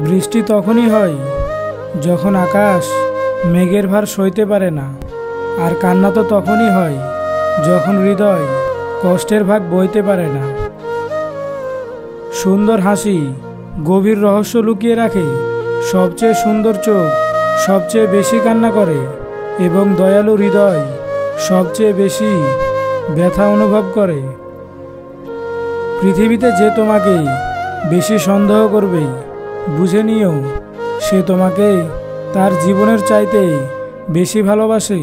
বৃষ্টি তখনই হয় যখন আকাশ মেঘের ভার সইতে পারে না, আর কান্না তো তখনই হয় যখন হৃদয় কষ্টের ভাগ বইতে পারে না। সুন্দর হাসি গভীর রহস্য লুকিয়ে রাখে, সবচেয়ে সুন্দর চোখ সবচেয়ে বেশি কান্না করে, এবং দয়ালু হৃদয় সবচেয়ে বেশি ব্যথা অনুভব করে। পৃথিবীতে যে তোমাকে বেশি সন্দেহ করবে, বুঝে নিও সে তোমাকে তার জীবনের চাইতে বেশি ভালোবাসে,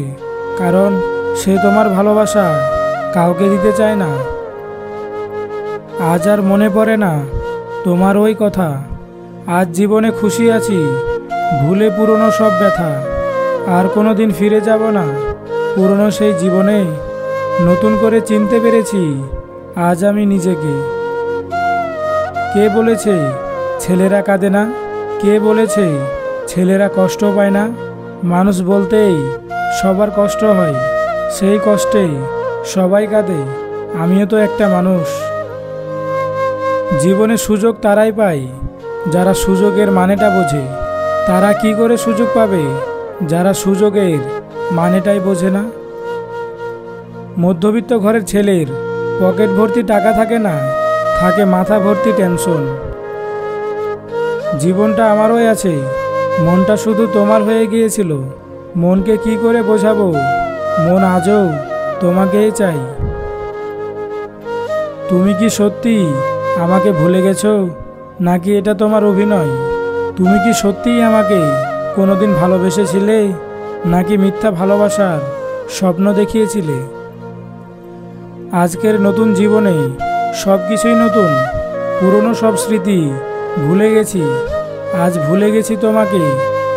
কারণ সে তোমার ভালোবাসা কাউকে দিতে চায় না। আজ আর মনে পড়ে না তোমার ওই কথা, আজ জীবনে খুশি আছি ভুলে পুরনো সব ব্যথা। আর কোনো দিন ফিরে যাব না পুরনো সেই জীবনে, নতুন করে চিনতে পেরেছি আজ আমি নিজেকে। কে বলেছে ছেলেরা কাঁদে না? কে বলেছে ছেলেরা কষ্ট পায় না? মানুষ বলতেই সবার কষ্ট হয়, সেই কষ্টে সবাই কাঁদে, আমিও তো একটা মানুষ। জীবনে সুযোগ তারাই পায় যারা সুযোগের মানেটা বোঝে। তারা কি করে সুযোগ পাবে যারা সুযোগের মানেটাই বোঝে না? মধ্যবিত্ত ঘরের ছেলের পকেট ভর্তি টাকা থাকে না, থাকে মাথা ভর্তি টেনশন। জীবনটা আমারও আছে, মনটা শুধু তোমার হয়ে গিয়েছিল। মনকে কি করে বোঝাবো, মন আজও তোমাকেই চাই। তুমি কি সত্যি আমাকে ভুলে গেছো, নাকি এটা তোমার অভিনয়? তুমি কি সত্যিই আমাকে কোনোদিন ভালোবেসেছিলে, নাকি মিথ্যা ভালোবাসার স্বপ্ন দেখিয়েছিলে? আজকের নতুন জীবনে সব কিছুই নতুন, পুরনো সব স্মৃতি ভুলে গেছি। আজ ভুলে গেছি তোমাকে,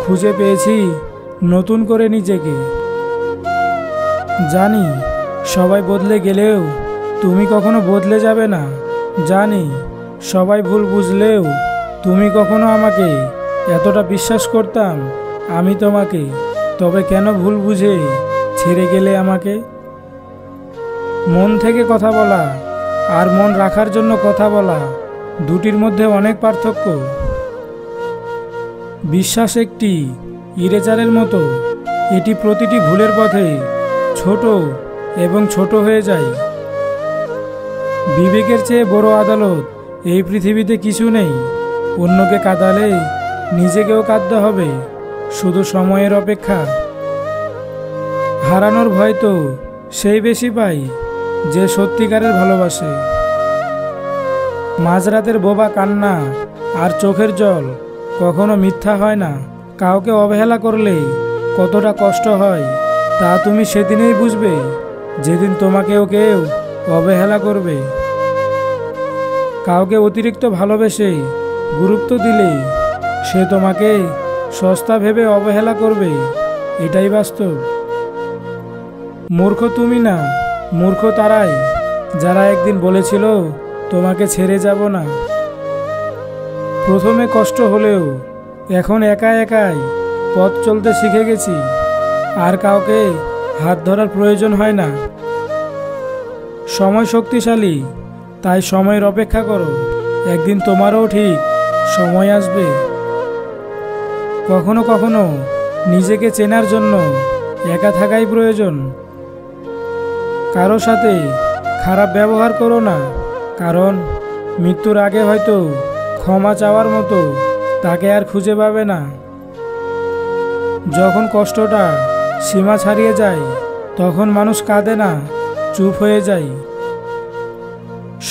খুঁজে পেয়েছি নতুন করে নিজেকে। জানি সবাই বদলে গেলেও তুমি কখনো বদলে যাবে না। জানি সবাই ভুল বুঝলেও তুমি কখনো আমাকে এতটা বিশ্বাস করতাম আমি তোমাকে। তবে কেন ভুল বুঝে ছেড়ে গেলে আমাকে? মন থেকে কথা বলা আর মন রাখার জন্য কথা বলা, দুটির মধ্যে অনেক পার্থক্য। বিশ্বাস একটি ইরেজারের মতো, এটি প্রতিটি ভুলের পথে ছোট এবং ছোট হয়ে যায়। বিবেকের চেয়ে বড় আদালত এই পৃথিবীতে কিছু নেই। অন্যকে কাঁদালে নিজেকেও কাঁদতে হবে, শুধু সময়ের অপেক্ষা। হারানোর ভয় তো সেই বেশি পাই যে সত্যিকারের ভালোবাসে। মাঝরাতের বোবা কান্না আর চোখের জল কখনো মিথ্যা হয় না। কাউকে অবহেলা করলে কতটা কষ্ট হয় তা তুমি সেদিনেই বুঝবে, যেদিন তোমাকেও কেউ অবহেলা করবে। কাউকে অতিরিক্ত ভালোবেসে গুরুত্ব দিলে সে তোমাকে সস্তা ভেবে অবহেলা করবে, এটাই বাস্তব। মূর্খ তুমি না, মূর্খ তারাই যারা একদিন বলেছিল তোমাকে ছেড়ে যাব না। প্রথমে কষ্ট হলেও এখন একা একাই পথ চলতে শিখে গেছি, আর কাউকে হাত ধরার প্রয়োজন হয় না। সময় শক্তিশালী, তাই সময়ের অপেক্ষা করো, একদিন তোমারও ঠিক সময় আসবে। কখনো কখনো নিজেকে চেনার জন্য একা থাকাই প্রয়োজন। কারো সাথে খারাপ ব্যবহার করো না, কারণ মৃত্যুর আগে হয়তো ক্ষমা চাওয়ার মতো তাকে আর খুঁজে পাবে না। যখন কষ্টটা সীমা ছাড়িয়ে যায় তখন মানুষ কাঁদে না, চুপ হয়ে যায়।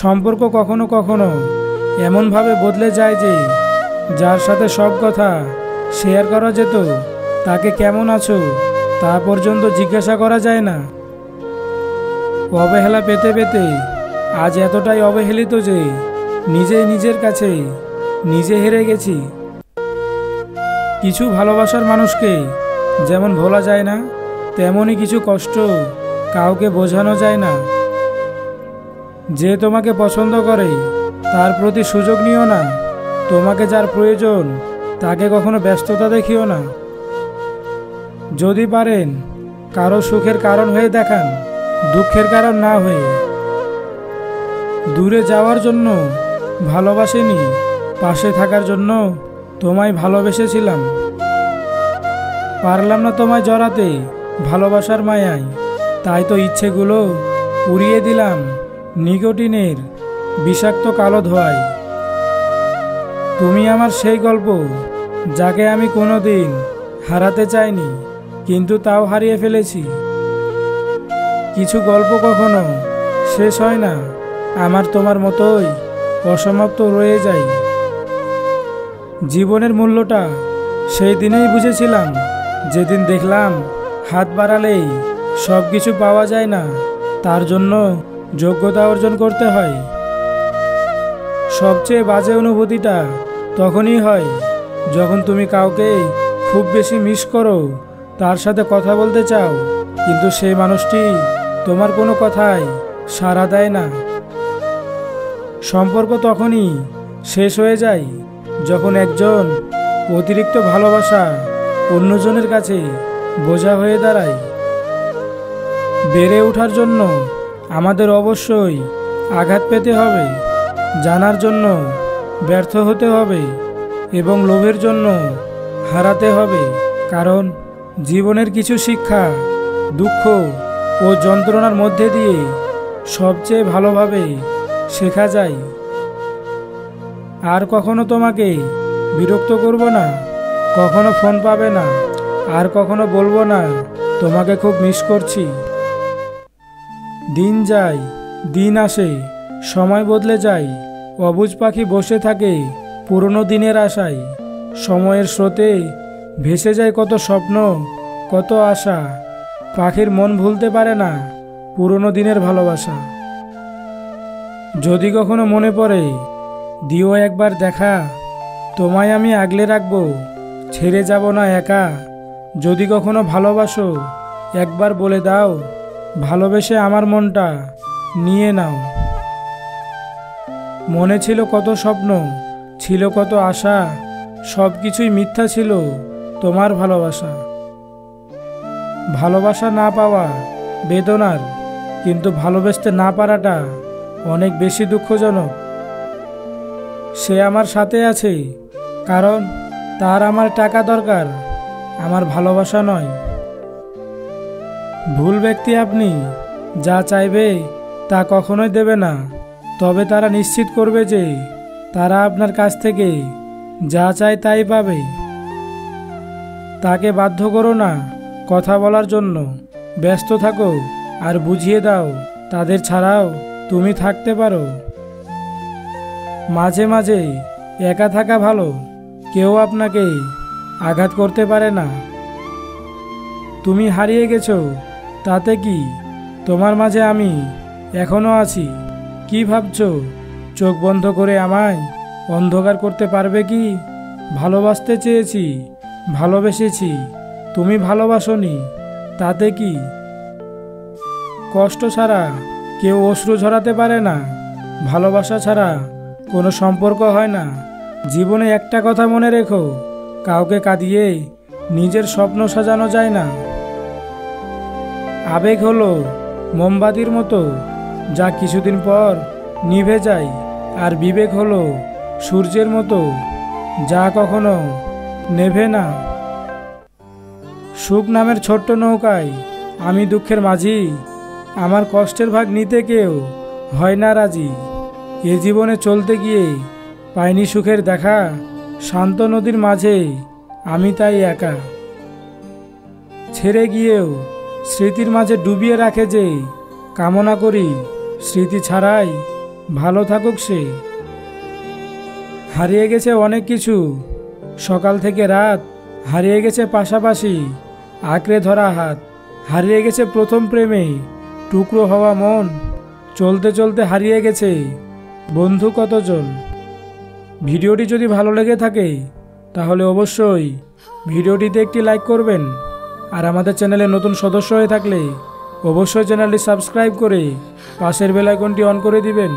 সম্পর্ক কখনো কখনো এমনভাবে বদলে যায় যে যার সাথে সব কথা শেয়ার করা যেত, তাকে কেমন আছো তা পর্যন্ত জিজ্ঞাসা করা যায় না। অবহেলা পেতে পেতে আজ এতটাই অবহেলিত যে নিজেই নিজের কাছে নিজে হেরে গেছি। কিছু ভালোবাসার মানুষকে যেমন ভোলা যায় না, তেমনই কিছু কষ্ট কাউকে বোঝানো যায় না। যে তোমাকে পছন্দ করে তার প্রতি সুযোগ নিও না। তোমাকে যার প্রয়োজন তাকে কখনো ব্যস্ততা দেখিও না। যদি পারেন কারো সুখের কারণ হয়ে দেখান, দুঃখের কারণ না হয়ে। দূরে যাওয়ার জন্য ভালোবাসেনি, পাশে থাকার জন্য তোমায় ভালোবেসেছিলাম, পারলাম না তোমায় জড়াতে ভালোবাসার মায়ায়, তাই তো ইচ্ছেগুলো উড়িয়ে দিলাম নিকোটিনের বিষাক্ত কালো ধোঁয়ায়। তুমি আমার সেই গল্প, যাকে আমি কোনোদিন হারাতে চাইনি, কিন্তু তাও হারিয়ে ফেলেছি। কিছু গল্প কখনো শেষ হয় না, আমার তোমার মতোই অসমাপ্ত রয়ে যায়। জীবনের মূল্যটা সেই দিনেই বুঝেছিলাম, যেদিন দেখলাম হাত বাড়ালেই সব কিছু পাওয়া যায় না, তার জন্য যোগ্যতা অর্জন করতে হয়। সবচেয়ে বাজে অনুভূতিটা তখনই হয় যখন তুমি কাউকে খুব বেশি মিস করো, তার সাথে কথা বলতে চাও, কিন্তু সেই মানুষটি তোমার কোনো কথায় সাড়া দেয় না। সম্পর্ক তখনই শেষ হয়ে যায় যখন একজন অতিরিক্ত ভালোবাসা অন্যজনের কাছে বোঝা হয়ে দাঁড়ায়। বেড়ে ওঠার জন্য আমাদের অবশ্যই আঘাত পেতে হবে, জানার জন্য ব্যর্থ হতে হবে এবং লোভের জন্য হারাতে হবে, কারণ জীবনের কিছু শিক্ষা দুঃখ ও যন্ত্রণার মধ্যে দিয়ে সবচেয়ে ভালোভাবে শেখা যায়। আর কখনো তোমাকে বিরক্ত করব না, কখনো ফোন পাবে না, আর কখনো বলবো না তোমাকে খুব মিস করছি। দিন যায়, দিন আসে, সময় বদলে যায়, অবুঝ পাখি বসে থাকে পুরনো দিনের আশায়। সময়ের স্রোতে ভেসে যায় কত স্বপ্ন, কত আশা, পাখির মন ভুলতে পারে না পুরনো দিনের ভালোবাসা। যদি কখনো মনে পড়ে দিও একবার দেখা, তোমায় আমি আগলে রাখবো, ছেড়ে যাব না একা। যদি কখনো ভালোবাসো একবার বলে দাও, ভালোবেসে আমার মনটা নিয়ে নাও। মনে ছিল কত স্বপ্ন, ছিল কত আশা, সব কিছুই মিথ্যা ছিল তোমার ভালোবাসা। ভালোবাসা না পাওয়া বেদনার, কিন্তু ভালোবাসতে না পারাটা অনেক বেশি দুঃখজনক। সে আমার সাথে আছে কারণ তার আমার টাকা দরকার, আমার ভালোবাসা নয়। ভুল ব্যক্তি আপনি, যা চাইবে তা কখনোই দেবে না, তবে তারা নিশ্চিত করবে যে তারা আপনার কাছ থেকে যা চায় তাই পাবে। তাকে বাধ্য করো না কথা বলার জন্য, ব্যস্ত থাকো আর বুঝিয়ে দাও তাদের ছাড়াও তুমি থাকতে পারো। মাঝে মাঝে একা থাকা ভালো, কেউ আপনাকে আঘাত করতে পারে না। তুমি হারিয়ে গেছো তাতে কি, তোমার মাঝে আমি এখনো আছি। কি ভাবছো চোখ বন্ধ করে আমায় অন্ধকার করতে পারবে কি? ভালোবাসতে চেয়েছি, ভালোবেসেছি, তুমি ভালোবাসোনি, তাতে কি? কষ্ট ছাড়া কেউ অশ্রু ঝরাতে পারে না, ভালোবাসা ছাড়া কোনো সম্পর্ক হয় না। জীবনে একটা কথা মনে রেখো, কাউকে কাঁদিয়ে নিজের স্বপ্ন সাজানো যায় না। আবেগ হলো মোমবাতির মতো, যা কিছুদিন পর নিভে যায়, আর বিবেক হলো সূর্যের মতো, যা কখনো নেভে না। সুখ নামের ছোট্ট নৌকায় আমি দুঃখের মাঝি, আমার কষ্টের ভাগ নিতে কেউ হয় না রাজি। এ জীবনে চলতে গিয়ে পাইনি সুখের দেখা, শান্ত নদীর মাঝে আমি তাই একা। ছেড়ে গিয়েও স্মৃতির মাঝে ডুবিয়ে রাখে যে, কামনা করি স্মৃতি ছাড়াই ভালো থাকুক সে। হারিয়ে গেছে অনেক কিছু, সকাল থেকে রাত, হারিয়ে গেছে পাশাপাশি আঁকড়ে ধরা হাত, হারিয়ে গেছে প্রথম প্রেমে টুকরো হওয়া মন, চলতে চলতে হারিয়ে গেছে বন্ধু কতজন। ভিডিওটি যদি ভালো লেগে থাকে তাহলে অবশ্যই ভিডিওটিতে একটি লাইক করবেন, আর আমাদের চ্যানেলে নতুন সদস্য হয়ে থাকলে অবশ্যই চ্যানেলটি সাবস্ক্রাইব করে পাশের বেল আইকনটি অন করে দিবেন।